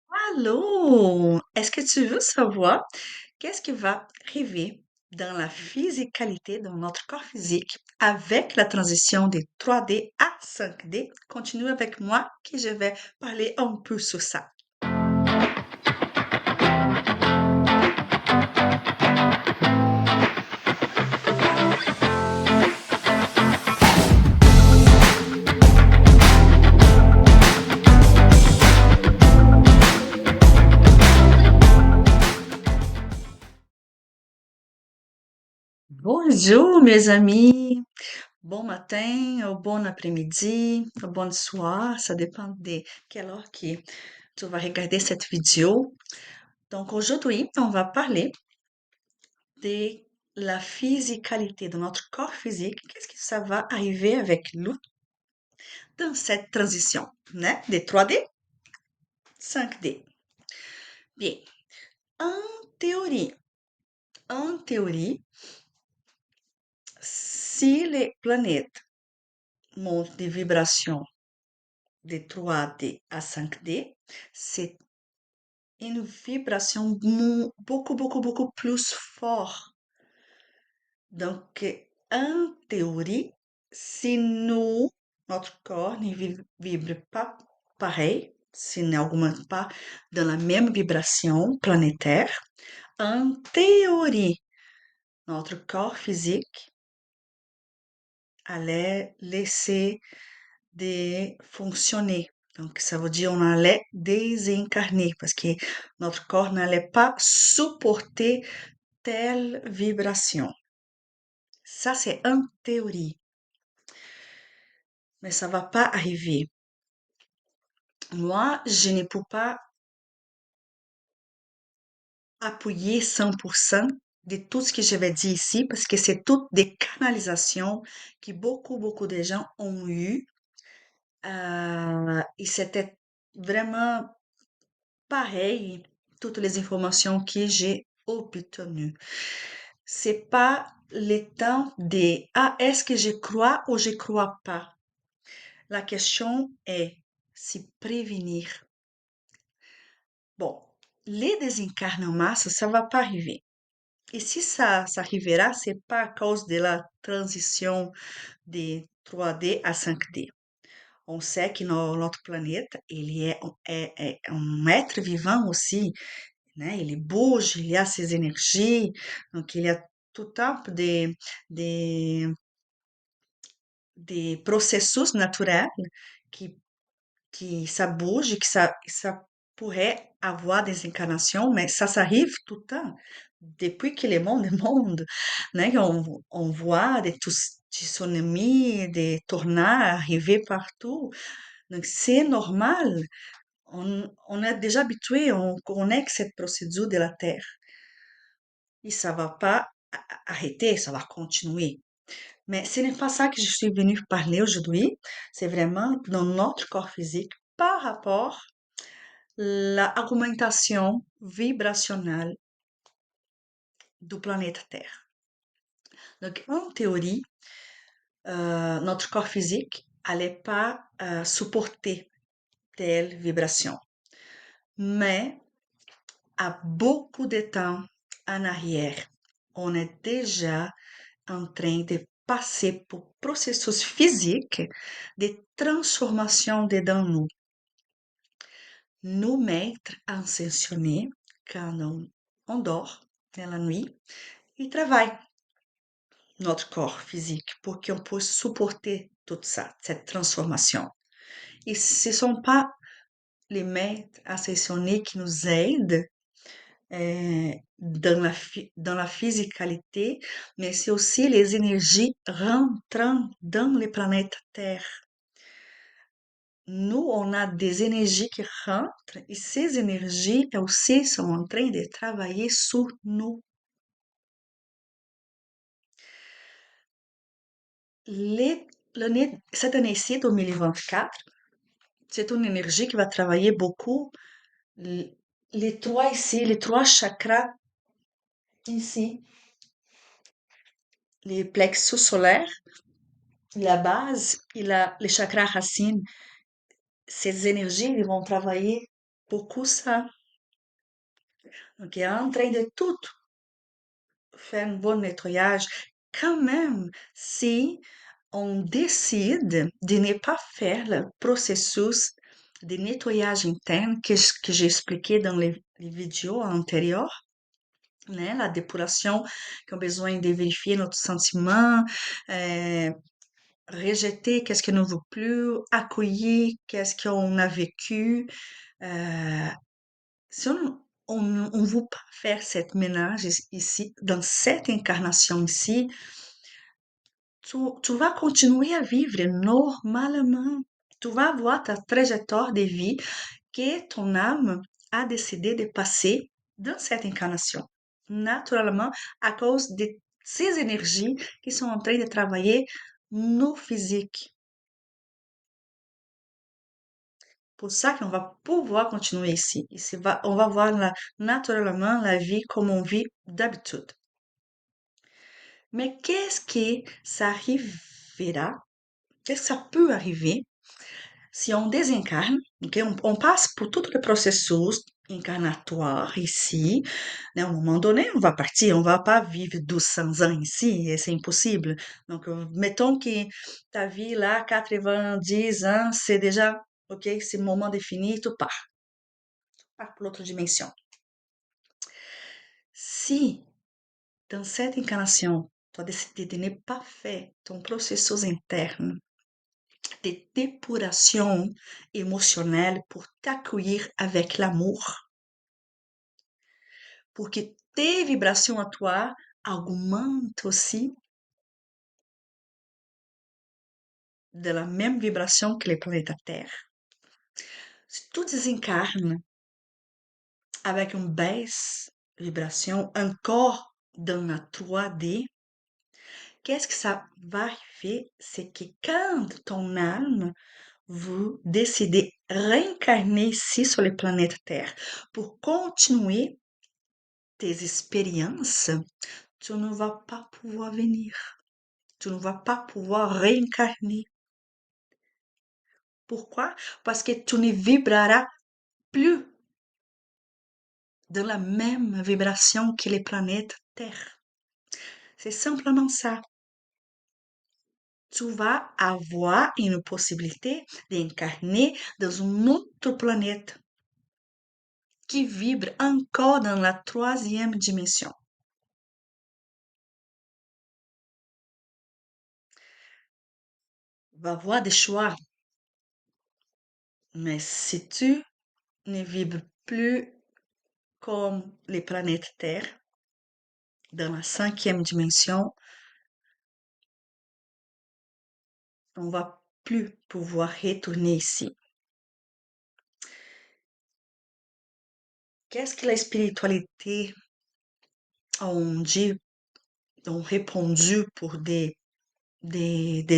Allô, est-ce que tu veux savoir qu'est-ce qui va arriver dans la physicalité, dans notre corps physique, avec la transition des 3D à 5D? Continue avec moi que je vais parler un peu sur ça. Bonjour mes amis, bon matin, ou bon après-midi, ou bon soir, ça dépend de quelle heure que tu vas regarder cette vidéo. Donc aujourd'hui, on va parler de la physicalité de notre corps physique, qu'est-ce que ça va arriver avec nous dans cette transition, né? De 3D, 5D. Bien, en théorie, en théorie, si les planètes montent des vibrations de 3D à 5D, c'est une vibration beaucoup plus forte. Donc, en théorie, si nous, notre corps ne vibre pas pareil, s'il n'augmente pas dans la même vibration planétaire, en théorie, notre corps physique allait laisser de fonctionner. Donc, ça veut dire on allait désincarner parce que notre corps n'allait pas supporter telle vibration. Ça, c'est en théorie, mais ça va pas arriver. Moi, je ne peux pas appuyer 100% de tout ce que je vais dire ici parce que c'est toutes des canalisations que beaucoup de gens ont eues et c'était vraiment pareil, toutes les informations que j'ai obtenues. C'est pas le temps de est-ce que je crois ou je crois pas. La question est si prévenir. Bon, les désincarner en masse, ça va pas arriver. Et si ça arrivera, c'est pas à cause de la transition de 3D à 5D. On sait que notre planète, il est un être vivant aussi, né? Il bouge, il y a ses énergies, donc il y a tout un peu des processus naturels qui, qui ça bouge, ça pourrait avoir des incarnations, mais ça arrive tout le temps. Depuis que le monde est monde, né? On voit des tsunamis, des tornades arriver partout. Donc, c'est normal. On est déjà habitué, on connaît que cette procédure de la Terre. Et ça va pas arrêter, ça va continuer. Mais ce n'est pas ça que je suis venue parler aujourd'hui. C'est vraiment dans notre corps physique par rapport à l'augmentation vibrationnelle du planète Terre. Donc, en théorie, notre corps physique allait pas supporter telle vibration. Mais à beaucoup de temps en arrière, on est déjà en train de passer pour processus physique de transformation dedans nous. Nos maîtres ascensionnés, quand on dort dans la nuit, ils travaillent notre corps physique pour qu'on puisse supporter toute ça, cette transformation. Et ce ne sont pas les maîtres ascensionnés qui nous aident dans la physicalité, mais c'est aussi les énergies rentrant dans les planètes Terre. Nous, on a des énergies qui rentrent et ces énergies aussi sont en train de travailler sur nous. Cette année-ci, 2024, c'est une énergie qui va travailler beaucoup. Les trois ici, les trois chakras ici, les plexus solaires, la base et les chakras racines, ces énergies ils vont travailler beaucoup ça. Donc, il est en train de tout faire un bon nettoyage. Quand même, si on décide de ne pas faire le processus de nettoyage interne que j'ai expliqué dans les vidéos antérieures, né? La dépuration, qui a besoin de vérifier notre sentiment, euh, rejeter qu'est-ce qui ne veut plus, accueillir qu'est-ce qu'on a vécu. Euh, si on veut pas faire cette ménage ici, dans cette incarnation ici, tu vas continuer à vivre normalement. Tu vas avoir ta trajectoire de vie que ton âme a décidé de passer dans cette incarnation. Naturellement, à cause de ces énergies qui sont en train de travailler nos physiques. Pour ça qu'on va pouvoir continuer ici. On va voir naturellement la vie comme on vit d'habitude. Mais qu'est-ce que ça arrivera? Qu'est-ce que ça peut arriver si on désincarne? Ok? On passe por tout le processus incarnatoire ici. Né? À un moment donné, on va partir. On va pas vivre 1200 ans ici. C'est impossible. Donc, mettons que ta vie là, 90 ans, c'est déjà, ok, c'est le moment défini, tu pars pour l'autre dimension. Si, dans cette incarnation, tu as décidé de ne pas faire ton processus interne de d'épuration émotionnelle pour t'accueillir avec l'amour, pour que tes vibrations à toi augmentent aussi de la même vibration que les planètes Terre. Si tu désincarnes avec une baisse vibration encore dans la 3D, qu'est-ce que ça va arriver? C'est que quand ton âme vous décidez réincarner ici sur les planètes Terre pour continuer tes expériences, tu ne vas pas pouvoir venir. Tu ne vas pas pouvoir réincarner. Pourquoi? Parce que tu ne vibreras plus dans la même vibration que les planètes Terre. C'est simplement ça. Tu vas avoir une possibilité d'incarner dans une autre planète qui vibre encore dans la 3e dimension. Va avoir des choix. Mais si tu ne vibres plus comme les planètes Terre, dans la 5e dimension, on va plus pouvoir retourner ici. Qu'est-ce que la spiritualité ont dit, ont répondu pour des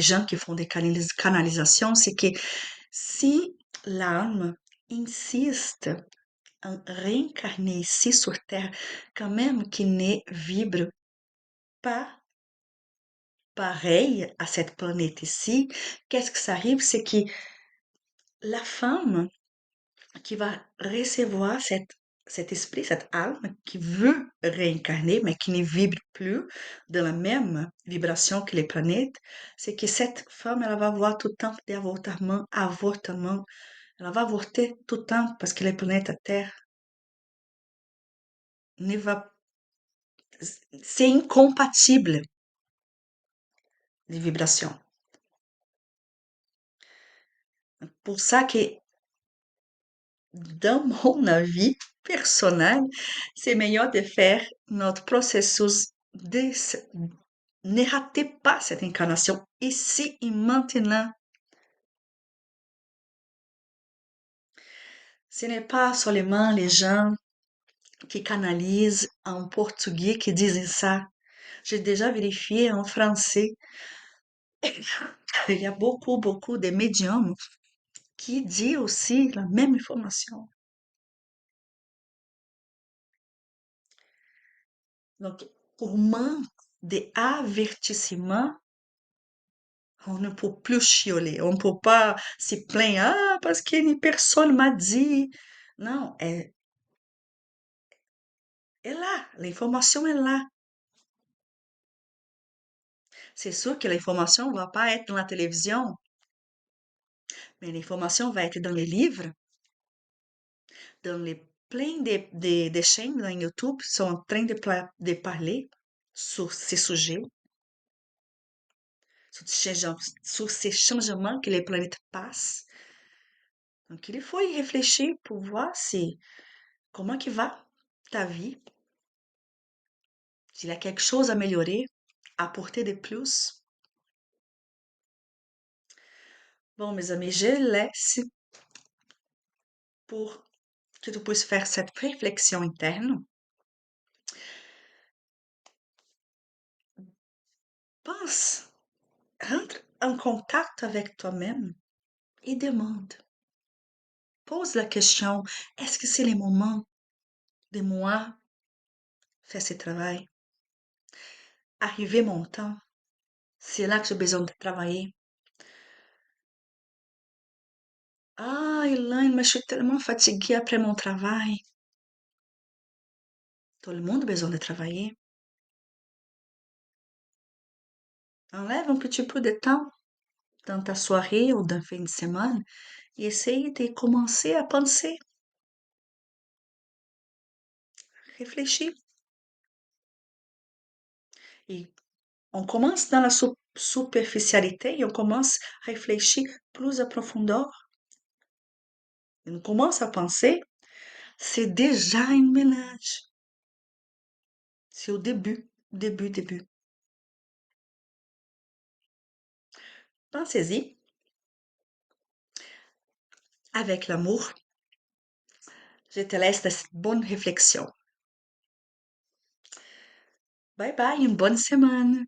gens qui font des canalisations, c'est que si l'âme insiste en réincarner ici sur Terre, quand même qu'il ne vibre pas pareil à cette planète ici, qu'est-ce que ça arrive? C'est que la femme qui va recevoir cet esprit, cette âme qui veut réincarner, mais qui ne vibre plus dans la même vibration que les planètes, c'est que cette femme, elle va avoir tout le temps des avortements. Elle va avorter tout le temps parce que les planètes à Terre ne va, c'est incompatible, les vibrations. Pour ça que dans mon avis personnel, c'est meilleur de faire notre processus de ne ratez pas cette incarnation ici et maintenant. Ce n'est pas seulement les gens qui canalisent en portugais qui disent ça. J'ai déjà vérifié en français. Il y a beaucoup de médiums qui disent aussi la même information. Donc, pour manque d'avertissement, on ne peut plus chioler. On ne peut pas se plaindre. Ah, parce que personne m'a dit. Non, est là. L'information est là. C'est sûr que l'information va pas être dans la télévision, mais l'information va être dans les livres, dans les plein de chaînes dans YouTube qui sont en train de parler sur ces sujets, sur ces changements que les planètes passent. Donc, il faut y réfléchir pour voir si, comment qui va ta vie, s'il y a quelque chose à améliorer, apporter de plus. Bon, mes amis, je laisse pour que tu puisses faire cette réflexion interne. Pense, rentre en contact avec toi-même et demande. Pose la question, est-ce que c'est le moment de moi faire ce travail? Arriver mon temps, c'est là que j'ai besoin de travailler. Ah, Elaine, mais je suis tellement fatiguée après mon travail. Tout le monde a besoin de travailler. Enlève un petit peu de temps dans ta soirée ou dans fin de semaine et essaye de commencer à penser. Réfléchis. Et on commence dans la superficialité et on commence à réfléchir plus à profondeur. Et on commence à penser, c'est déjà un ménage. C'est au début, début. Pensez-y, avec l'amour. Je te laisse cette bonne réflexion. Bye bye, une bonne semaine.